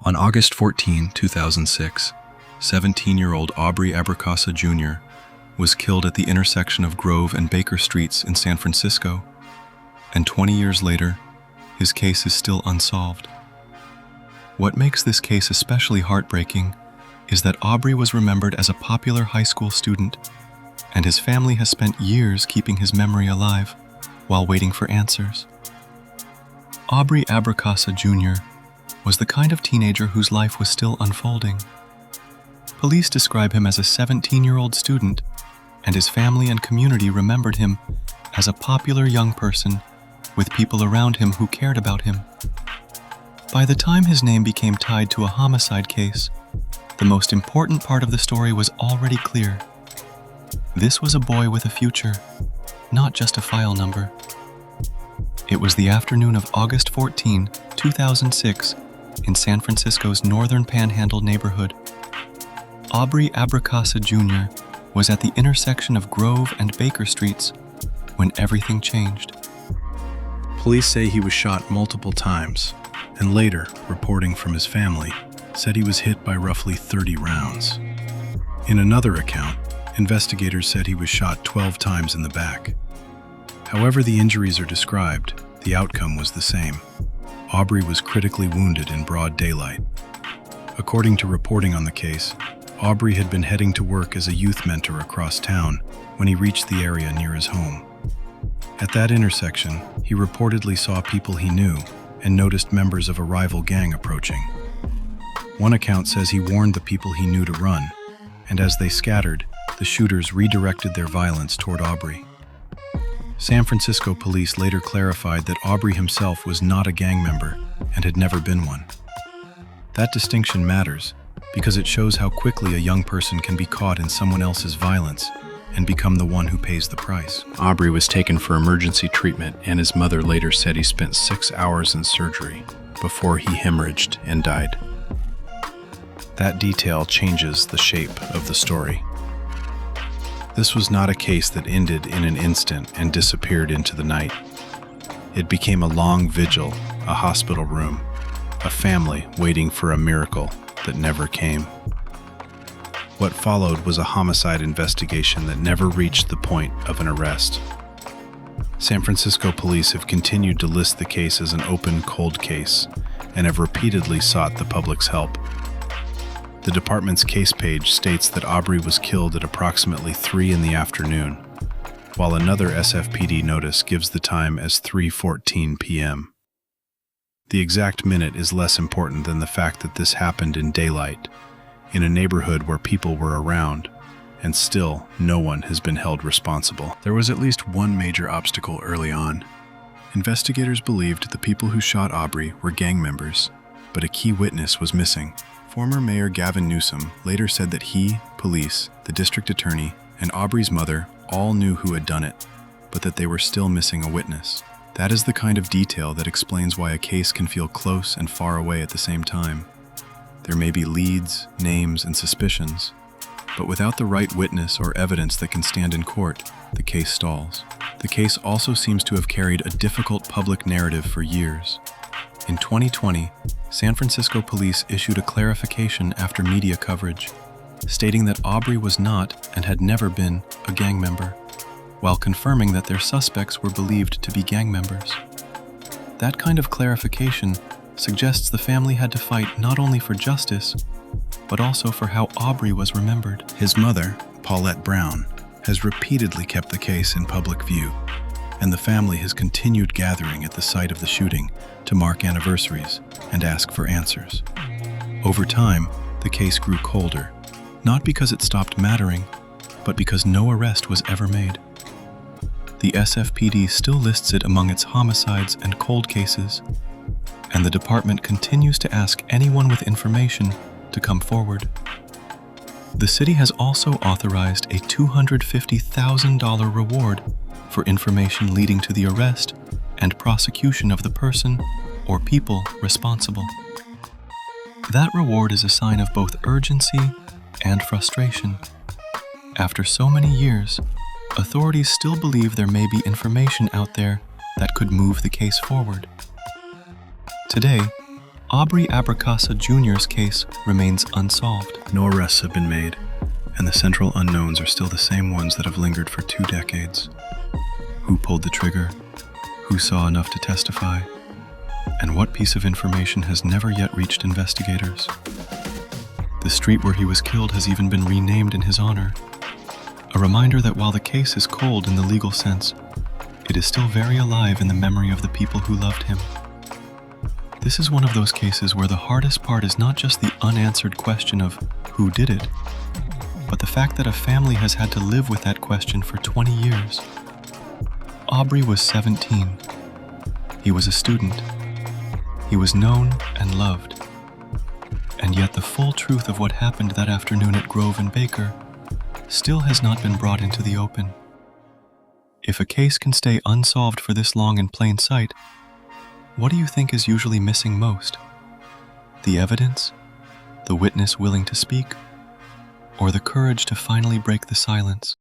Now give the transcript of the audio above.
On August 14, 2006, 17-year-old Aubrey Abrakasa Jr. was killed at the intersection of Grove and Baker Streets in San Francisco, and 20 years later, his case is still unsolved. What makes this case especially heartbreaking is that Aubrey was remembered as a popular high school student, and his family has spent years keeping his memory alive while waiting for answers. Aubrey Abrakasa Jr. was the kind of teenager whose life was still unfolding. Police describe him as a 17-year-old student, and his family and community remembered him as a popular young person with people around him who cared about him. By the time his name became tied to a homicide case, the most important part of the story was already clear. This was a boy with a future, not just a file number. It was the afternoon of August 14, 2006, in San Francisco's northern Panhandle neighborhood. Aubrey Abrakasa Jr. was at the intersection of Grove and Baker Streets when everything changed. Police say he was shot multiple times, and later, reporting from his family, said he was hit by roughly 30 rounds. In another account, investigators said he was shot 12 times in the back. However the injuries are described, the outcome was the same. Aubrey was critically wounded in broad daylight. According to reporting on the case, Aubrey had been heading to work as a youth mentor across town when he reached the area near his home. At that intersection, he reportedly saw people he knew and noticed members of a rival gang approaching. One account says he warned the people he knew to run, and as they scattered, the shooters redirected their violence toward Aubrey. San Francisco police later clarified that Aubrey himself was not a gang member and had never been one. That distinction matters because it shows how quickly a young person can be caught in someone else's violence and become the one who pays the price. Aubrey was taken for emergency treatment, and his mother later said he spent 6 hours in surgery before he hemorrhaged and died. That detail changes the shape of the story. This was not a case that ended in an instant and disappeared into the night. It became a long vigil, a hospital room, a family waiting for a miracle that never came. What followed was a homicide investigation that never reached the point of an arrest. San Francisco police have continued to list the case as an open, cold case and have repeatedly sought the public's help. The department's case page states that Aubrey was killed at approximately 3 in the afternoon, while another SFPD notice gives the time as 3:14 p.m. The exact minute is less important than the fact that this happened in daylight, in a neighborhood where people were around, and still no one has been held responsible. There was at least one major obstacle early on. Investigators believed the people who shot Aubrey were gang members, but a key witness was missing. Former Mayor Gavin Newsom later said that he, police, the district attorney, and Aubrey's mother all knew who had done it, but that they were still missing a witness. That is the kind of detail that explains why a case can feel close and far away at the same time. There may be leads, names, and suspicions, but without the right witness or evidence that can stand in court, the case stalls. The case also seems to have carried a difficult public narrative for years. In 2020, San Francisco police issued a clarification after media coverage, stating that Aubrey was not and had never been a gang member, while confirming that their suspects were believed to be gang members. That kind of clarification suggests the family had to fight not only for justice, but also for how Aubrey was remembered. His mother, Paulette Brown, has repeatedly kept the case in public view, and the family has continued gathering at the site of the shooting to mark anniversaries and ask for answers. Over time, the case grew colder, not because it stopped mattering, but because no arrest was ever made. The SFPD still lists it among its homicides and cold cases, and the department continues to ask anyone with information to come forward. The city has also authorized a $250,000 reward for information leading to the arrest and prosecution of the person or people responsible. That reward is a sign of both urgency and frustration. After so many years, authorities still believe there may be information out there that could move the case forward. Today, Aubrey Abrakasa Jr.'s case remains unsolved. No arrests have been made, and the central unknowns are still the same ones that have lingered for 2 decades. Who pulled the trigger? Who saw enough to testify? And what piece of information has never yet reached investigators? The street where he was killed has even been renamed in his honor. A reminder that while the case is cold in the legal sense, it is still very alive in the memory of the people who loved him. This is one of those cases where the hardest part is not just the unanswered question of who did it, but the fact that a family has had to live with that question for 20 years. Aubrey was 17. He was a student. He was known and loved. And yet the full truth of what happened that afternoon at Grove and Baker still has not been brought into the open. If a case can stay unsolved for this long in plain sight, what do you think is usually missing most? The evidence? The witness willing to speak? Or the courage to finally break the silence?